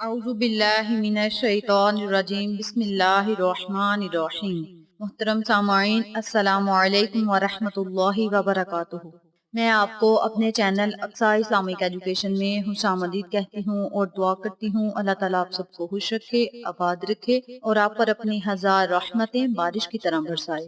اعوذ باللہ من الشیطان الرجیم بسم اللہ الرحمن الرحیم۔ محترم سامعین، السلام علیکم ورحمۃ اللہ وبرکاتہ۔ میں آپ کو اپنے چینل اقصی اسلامک ایجوکیشن میں خوش آمدید کہتی ہوں اور دعا کرتی ہوں اللہ تعالیٰ آپ سب کو خوش رکھے، آباد رکھے اور آپ پر اپنی ہزار رحمتیں بارش کی طرح برسائے۔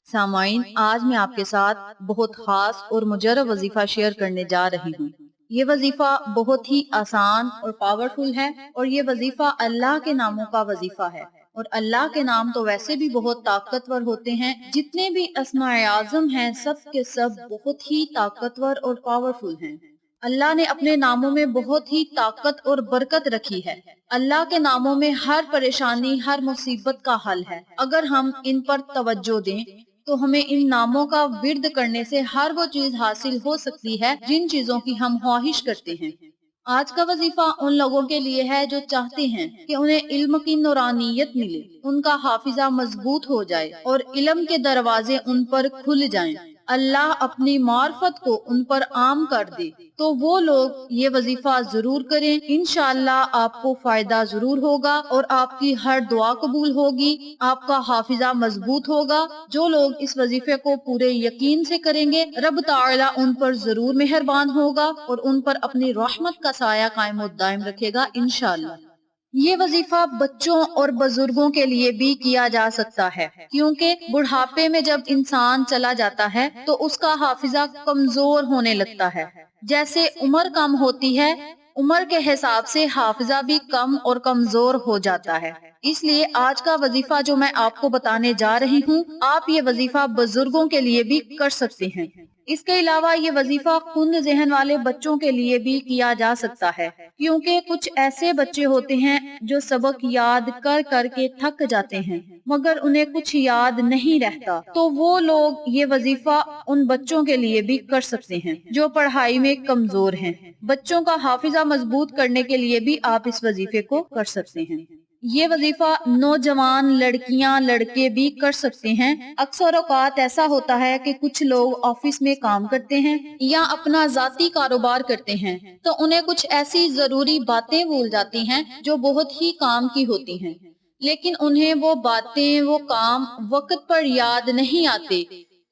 سامعین، آج میں آپ کے ساتھ بہت خاص اور مجرب وظیفہ شیئر کرنے جا رہی ہوں۔ یہ وظیفہ بہت ہی آسان اور پاورفل ہے اور یہ وظیفہ اللہ کے ناموں کا وظیفہ ہے، اور اللہ کے نام تو ویسے بھی بہت طاقتور ہوتے ہیں۔ جتنے بھی اسماء اعظم ہیں سب کے سب بہت ہی طاقتور اور پاورفل ہیں۔ اللہ نے اپنے ناموں میں بہت ہی طاقت اور برکت رکھی ہے۔ اللہ کے ناموں میں ہر پریشانی، ہر مصیبت کا حل ہے۔ اگر ہم ان پر توجہ دیں تو ہمیں ان ناموں کا ورد کرنے سے ہر وہ چیز حاصل ہو سکتی ہے جن چیزوں کی ہم خواہش کرتے ہیں۔ آج کا وظیفہ ان لوگوں کے لیے ہے جو چاہتے ہیں کہ انہیں علم کی نورانیت ملے، ان کا حافظہ مضبوط ہو جائے اور علم کے دروازے ان پر کھل جائیں، اللہ اپنی معرفت کو ان پر عام کر دے۔ تو وہ لوگ یہ وظیفہ ضرور کریں، انشاءاللہ آپ کو فائدہ ضرور ہوگا اور آپ کی ہر دعا قبول ہوگی، آپ کا حافظہ مضبوط ہوگا۔ جو لوگ اس وظیفے کو پورے یقین سے کریں گے، رب تعالی ان پر ضرور مہربان ہوگا اور ان پر اپنی رحمت کا سایہ قائم و دائم رکھے گا انشاءاللہ۔ یہ وظیفہ بچوں اور بزرگوں کے لیے بھی کیا جا سکتا ہے، کیونکہ بڑھاپے میں جب انسان چلا جاتا ہے تو اس کا حافظہ کمزور ہونے لگتا ہے۔ جیسے عمر کم ہوتی ہے، عمر کے حساب سے حافظہ بھی کم اور کمزور ہو جاتا ہے۔ اس لیے آج کا وظیفہ جو میں آپ کو بتانے جا رہی ہوں، آپ یہ وظیفہ بزرگوں کے لیے بھی کر سکتے ہیں۔ اس کے علاوہ یہ وظیفہ کند ذہن والے بچوں کے لیے بھی کیا جا سکتا ہے، کیونکہ کچھ ایسے بچے ہوتے ہیں جو سبق یاد کر کر کے تھک جاتے ہیں مگر انہیں کچھ یاد نہیں رہتا، تو وہ لوگ یہ وظیفہ ان بچوں کے لیے بھی کر سکتے ہیں جو پڑھائی میں کمزور ہیں۔ بچوں کا حافظہ مضبوط کرنے کے لیے بھی آپ اس وظیفے کو کر سکتے ہیں۔ یہ وظیفہ نوجوان لڑکیاں لڑکے بھی کر سکتے ہیں۔ اکثر اوقات ایسا ہوتا ہے کہ کچھ لوگ آفس میں کام کرتے ہیں یا اپنا ذاتی کاروبار کرتے ہیں تو انہیں کچھ ایسی ضروری باتیں بھول جاتی ہیں جو بہت ہی کام کی ہوتی ہیں، لیکن انہیں وہ باتیں، وہ کام وقت پر یاد نہیں آتے،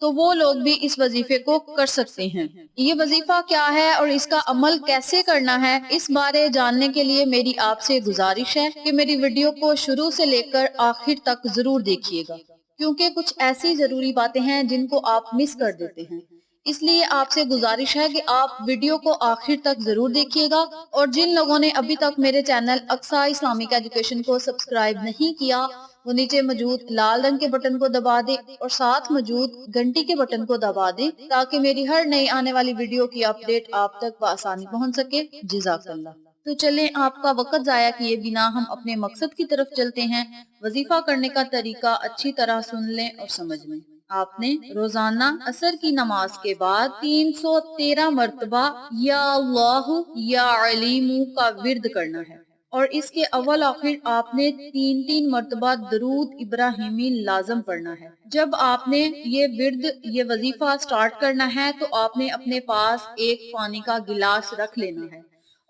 تو وہ لوگ بھی اس وظیفے کو کر سکتے ہیں۔ یہ وظیفہ کیا ہے اور اس کا عمل کیسے کرنا ہے، اس بارے جاننے کے لیے میری آپ سے گزارش ہے کہ میری ویڈیو کو شروع سے لے کر آخر تک ضرور دیکھیے گا، کیونکہ کچھ ایسی ضروری باتیں ہیں جن کو آپ مس کر دیتے ہیں۔ اس لیے آپ سے گزارش ہے کہ آپ ویڈیو کو آخر تک ضرور دیکھیے گا، اور جن لوگوں نے ابھی تک میرے چینل اقصی اسلامک ایجوکیشن کو سبسکرائب نہیں کیا، وہ نیچے موجود لال رنگ کے بٹن کو دبا دیں اور ساتھ موجود گھنٹی کے بٹن کو دبا دیں تاکہ میری ہر نئی آنے والی ویڈیو کی اپڈیٹ آپ تک بآسانی پہنچ سکے۔ جزاک اللہ۔ تو چلیں آپ کا وقت ضائع کیے بنا ہم اپنے مقصد کی طرف چلتے ہیں۔ وظیفہ کرنے کا طریقہ اچھی طرح سن لیں اور سمجھ لیں۔ آپ نے روزانہ عصر کی نماز کے بعد 313 مرتبہ یا اللہ یا علیم کا ورد کرنا ہے، اور اس کے اول آخر آپ نے 3 مرتبہ درود ابراہیمی لازم پڑھنا ہے۔ جب آپ نے یہ ورد، یہ وظیفہ سٹارٹ کرنا ہے تو آپ نے اپنے پاس ایک پانی کا گلاس رکھ لینا ہے،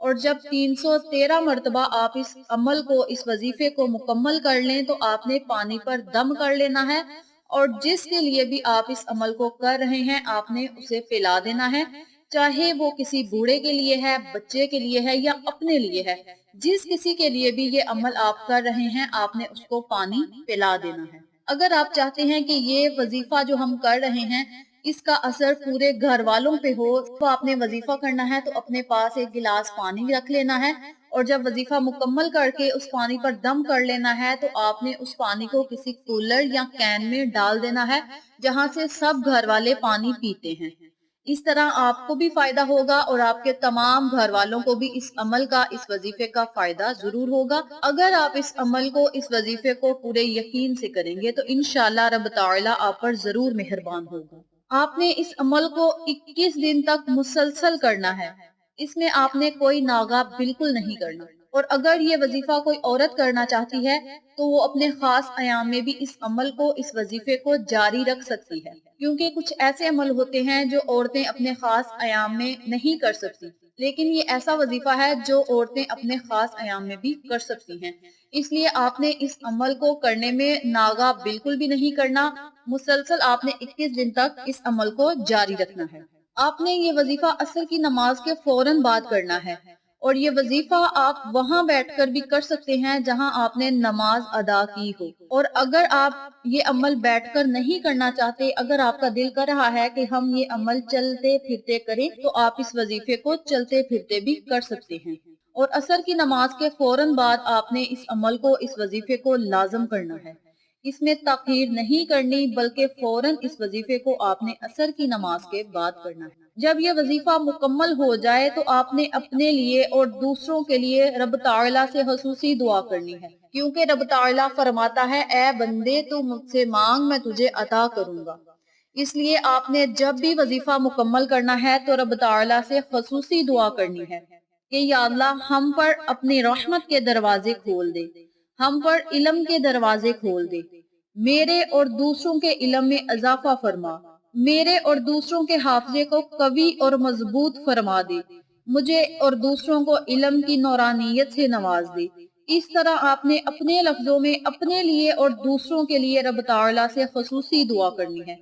اور جب 313 مرتبہ آپ اس عمل کو، اس وظیفے کو مکمل کر لیں تو آپ نے پانی پر دم کر لینا ہے، اور جس کے لیے بھی آپ اس عمل کو کر رہے ہیں آپ نے اسے پلا دینا ہے، چاہے وہ کسی بوڑھے کے لیے ہے، بچے کے لیے ہے یا اپنے لیے ہے، جس کسی کے لیے بھی یہ عمل آپ کر رہے ہیں آپ نے اس کو پانی پلا دینا ہے۔ اگر آپ چاہتے ہیں کہ یہ وظیفہ جو ہم کر رہے ہیں اس کا اثر پورے گھر والوں پہ ہو، تو آپ نے وظیفہ کرنا ہے تو اپنے پاس ایک گلاس پانی رکھ لینا ہے، اور جب وظیفہ مکمل کر کے اس پانی پر دم کر لینا ہے تو آپ نے اس پانی کو کسی کولر یا کین میں ڈال دینا ہے جہاں سے سب گھر والے پانی پیتے ہیں۔ اس طرح آپ کو بھی فائدہ ہوگا اور آپ کے تمام گھر والوں کو بھی اس عمل کا، اس وظیفے کا فائدہ ضرور ہوگا۔ اگر آپ اس عمل کو، اس وظیفے کو پورے یقین سے کریں گے تو انشاءاللہ رب تعالی آپ پر ضرور مہربان ہوگا۔ آپ نے اس عمل کو 21 دن تک مسلسل کرنا ہے، اس میں آپ نے کوئی ناغہ بالکل نہیں کرنا، اور اگر یہ وظیفہ کوئی عورت کرنا چاہتی ہے تو وہ اپنے خاص ایام میں بھی اس عمل کو، اس وظیفے کو جاری رکھ سکتی ہے، کیونکہ کچھ ایسے عمل ہوتے ہیں جو عورتیں اپنے خاص ایام میں نہیں کر سکتی۔ لیکن یہ ایسا وظیفہ ہے جو عورتیں اپنے خاص ایام میں بھی کر سکتی ہیں، اس لیے آپ نے اس عمل کو کرنے میں ناغہ بالکل بھی نہیں کرنا، مسلسل آپ نے 21 دن تک اس عمل کو جاری رکھنا ہے۔ آپ نے یہ وظیفہ عصر کی نماز کے فوراً بعد کرنا ہے، اور یہ وظیفہ آپ وہاں بیٹھ کر بھی کر سکتے ہیں جہاں آپ نے نماز ادا کی ہو، اور اگر آپ یہ عمل بیٹھ کر نہیں کرنا چاہتے، اگر آپ کا دل کر رہا ہے کہ ہم یہ عمل چلتے پھرتے کریں، تو آپ اس وظیفے کو چلتے پھرتے بھی کر سکتے ہیں، اور عصر کی نماز کے فوراً بعد آپ نے اس عمل کو، اس وظیفے کو لازم کرنا ہے، اس میں تاخیر نہیں کرنی، بلکہ فوراً اس وظیفے کو آپ نے عصر کی نماز کے بعد کرنا ہے۔ جب یہ وظیفہ مکمل ہو جائے تو آپ نے اپنے لیے اور دوسروں کے لیے رب تعالیٰ سے خصوصی دعا کرنی ہے، کیونکہ رب تعالیٰ فرماتا ہے، اے بندے تو مجھ سے مانگ، میں تجھے عطا کروں گا۔ اس لیے آپ نے جب بھی وظیفہ مکمل کرنا ہے تو رب تعالیٰ سے خصوصی دعا کرنی ہے کہ یا اللہ ہم پر اپنی رحمت کے دروازے کھول دے، ہم پر علم کے دروازے کھول دے، میرے اور دوسروں کے علم میں اضافہ فرما، میرے اور دوسروں کے حافظے کو قوی اور مضبوط فرما دے، مجھے اور دوسروں کو علم کی نورانیت سے نواز دے۔ اس طرح آپ نے اپنے لفظوں میں اپنے لیے اور دوسروں کے لیے رب تعالیٰ سے خصوصی دعا کرنی ہے۔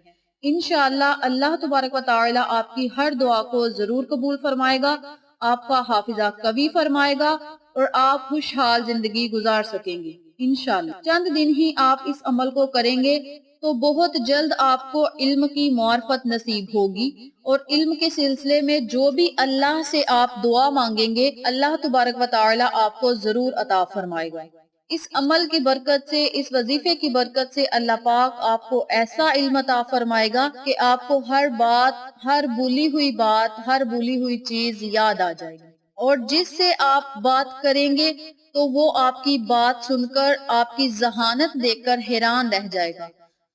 انشاءاللہ اللہ تبارک و تعالی آپ کی ہر دعا کو ضرور قبول فرمائے گا، آپ کا حافظہ قوی فرمائے گا، اور آپ خوشحال زندگی گزار سکیں گے انشاءاللہ۔ چند دن ہی آپ اس عمل کو کریں گے تو بہت جلد آپ کو علم کی معرفت نصیب ہوگی، اور علم کے سلسلے میں جو بھی اللہ سے آپ دعا مانگیں گے، اللہ تبارک و تعالی آپ کو ضرور عطا فرمائے گا۔ اس عمل کی برکت سے، اس وظیفے کی برکت سے اللہ پاک آپ کو ایسا علم عطا فرمائے گا کہ آپ کو ہر بات، ہر بھولی ہوئی بات، ہر بھولی ہوئی چیز یاد آ جائے گی، اور جس سے آپ بات کریں گے تو وہ آپ کی بات سن کر، آپ کی ذہانت دیکھ کر حیران رہ جائے گا۔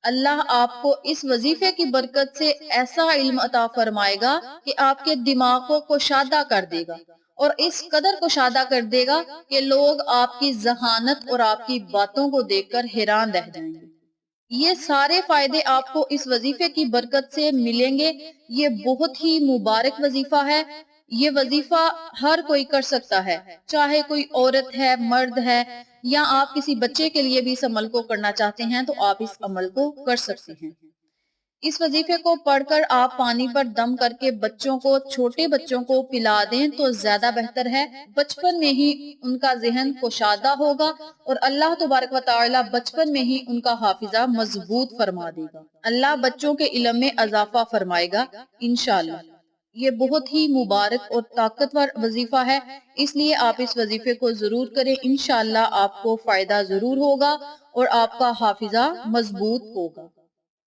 اللہ آپ کو اس وظیفے کی برکت سے ایسا علم عطا فرمائے گا کہ آپ کے دماغ کو کشادہ کر دے گا، اور اس قدر کشادہ کر دے گا کہ لوگ آپ کی ذہانت اور آپ کی باتوں کو دیکھ کر حیران رہ جائیں گے۔ یہ سارے فائدے آپ کو اس وظیفے کی برکت سے ملیں گے۔ یہ بہت ہی مبارک وظیفہ ہے، یہ وظیفہ ہر کوئی کر سکتا ہے، چاہے کوئی عورت ہے، مرد ہے، یا آپ کسی بچے کے لیے بھی اس عمل کو کرنا چاہتے ہیں تو آپ اس عمل کو کر سکتے ہیں۔ اس وظیفے کو پڑھ کر آپ پانی پر دم کر کے بچوں کو، چھوٹے بچوں کو پلا دیں تو زیادہ بہتر ہے، بچپن میں ہی ان کا ذہن کشادہ ہوگا، اور اللہ تبارک و تعالی بچپن میں ہی ان کا حافظہ مضبوط فرما دے گا۔ اللہ بچوں کے علم میں اضافہ فرمائے گا انشاءاللہ۔ یہ بہت ہی مبارک اور طاقتور وظیفہ ہے، اس لیے آپ اس وظیفے کو ضرور کریں، انشاءاللہ آپ کو فائدہ ضرور ہوگا اور آپ کا حافظہ مضبوط ہوگا۔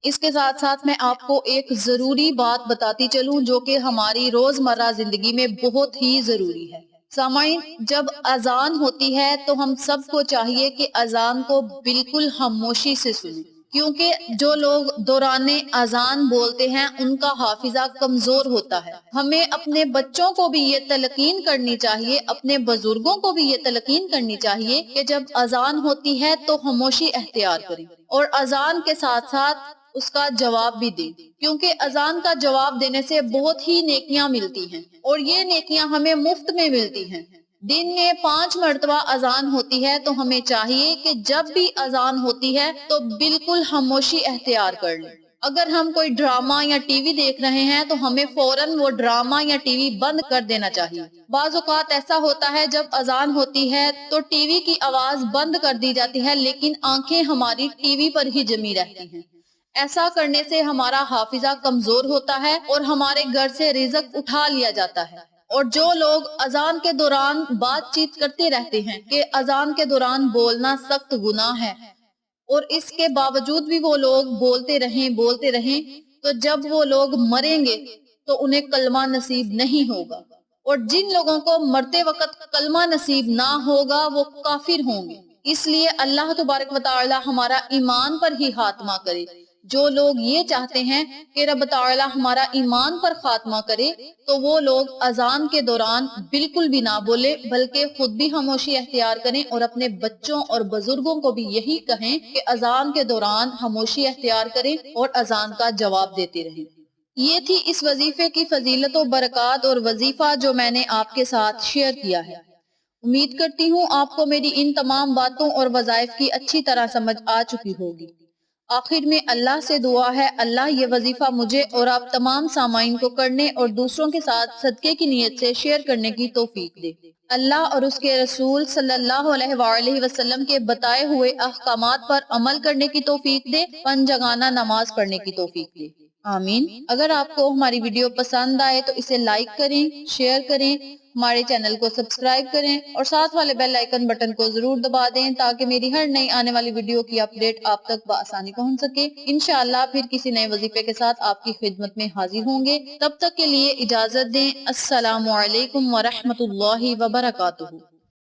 اس کے ساتھ ساتھ میں آپ کو ایک ضروری بات بتاتی چلوں جو کہ ہماری روزمرہ زندگی میں بہت ہی ضروری ہے۔ سامعین، جب اذان ہوتی ہے تو ہم سب کو چاہیے کہ اذان کو بالکل خاموشی سے سنیں، کیونکہ جو لوگ دوران اذان بولتے ہیں ان کا حافظہ کمزور ہوتا ہے۔ ہمیں اپنے بچوں کو بھی یہ تلقین کرنی چاہیے، اپنے بزرگوں کو بھی یہ تلقین کرنی چاہیے کہ جب اذان ہوتی ہے تو خاموشی اختیار کریں، اور اذان کے ساتھ ساتھ اس کا جواب بھی دیں، کیونکہ اذان کا جواب دینے سے بہت ہی نیکیاں ملتی ہیں، اور یہ نیکیاں ہمیں مفت میں ملتی ہیں۔ دن میں 5 مرتبہ اذان ہوتی ہے تو ہمیں چاہیے کہ جب بھی اذان ہوتی ہے تو بالکل خاموشی اختیار کر لیں۔ اگر ہم کوئی ڈرامہ یا ٹی وی دیکھ رہے ہیں تو ہمیں فوراً وہ ڈرامہ یا ٹی وی بند کر دینا چاہیے۔ بعض اوقات ایسا ہوتا ہے جب اذان ہوتی ہے تو ٹی وی کی آواز بند کر دی جاتی ہے، لیکن آنکھیں ہماری ٹی وی پر ہی جمی رہتی ہیں۔ ایسا کرنے سے ہمارا حافظہ کمزور ہوتا ہے اور ہمارے گھر سے رزق اٹھا لیا جاتا ہے۔ اور جو لوگ اذان کے دوران بات چیت کرتے رہتے ہیں کہ اذان کے دوران بولنا سخت گناہ ہے، اور اس کے باوجود بھی وہ لوگ بولتے رہیں تو جب وہ لوگ مریں گے تو انہیں کلمہ نصیب نہیں ہوگا، اور جن لوگوں کو مرتے وقت کلمہ نصیب نہ ہوگا وہ کافر ہوں گے۔ اس لیے اللہ تبارک و تعالی ہمارا ایمان پر ہی خاتمہ کرے۔ جو لوگ یہ چاہتے ہیں کہ رب تعالی ہمارا ایمان پر خاتمہ کرے تو وہ لوگ اذان کے دوران بالکل بھی نہ بولے، بلکہ خود بھی خاموشی اختیار کریں، اور اپنے بچوں اور بزرگوں کو بھی یہی کہیں کہ اذان کے دوران خاموشی اختیار کریں اور اذان کا جواب دیتے رہیں۔ یہ تھی اس وظیفے کی فضیلت و برکات اور وظیفہ جو میں نے آپ کے ساتھ شیئر کیا ہے۔ امید کرتی ہوں آپ کو میری ان تمام باتوں اور وظائف کی اچھی طرح سمجھ آ چکی ہوگی۔ آخر میں اللہ سے دعا ہے اللہ یہ وظیفہ مجھے اور آپ تمام سامعین کو کرنے اور دوسروں کے ساتھ صدقے کی نیت سے شیئر کرنے کی توفیق دے۔ اللہ اور اس کے رسول صلی اللہ علیہ وآلہ وسلم کے بتائے ہوئے احکامات پر عمل کرنے کی توفیق دے، پنج جگانہ نماز پڑھنے کی توفیق دے، آمین۔ اگر آپ کو ہماری ویڈیو پسند آئے تو اسے لائک کریں، شیئر کریں، ہمارے چینل کو سبسکرائب کریں اور ساتھ والے بیل آئیکن بٹن کو ضرور دبا دیں تاکہ میری ہر نئی آنے والی ویڈیو کی اپڈیٹ آپ تک بآسانی پہنچ سکے۔ انشاءاللہ پھر کسی نئے وظیفے کے ساتھ آپ کی خدمت میں حاضر ہوں گے۔ تب تک کے لیے اجازت دیں۔ السلام علیکم ورحمۃ اللہ وبرکاتہ۔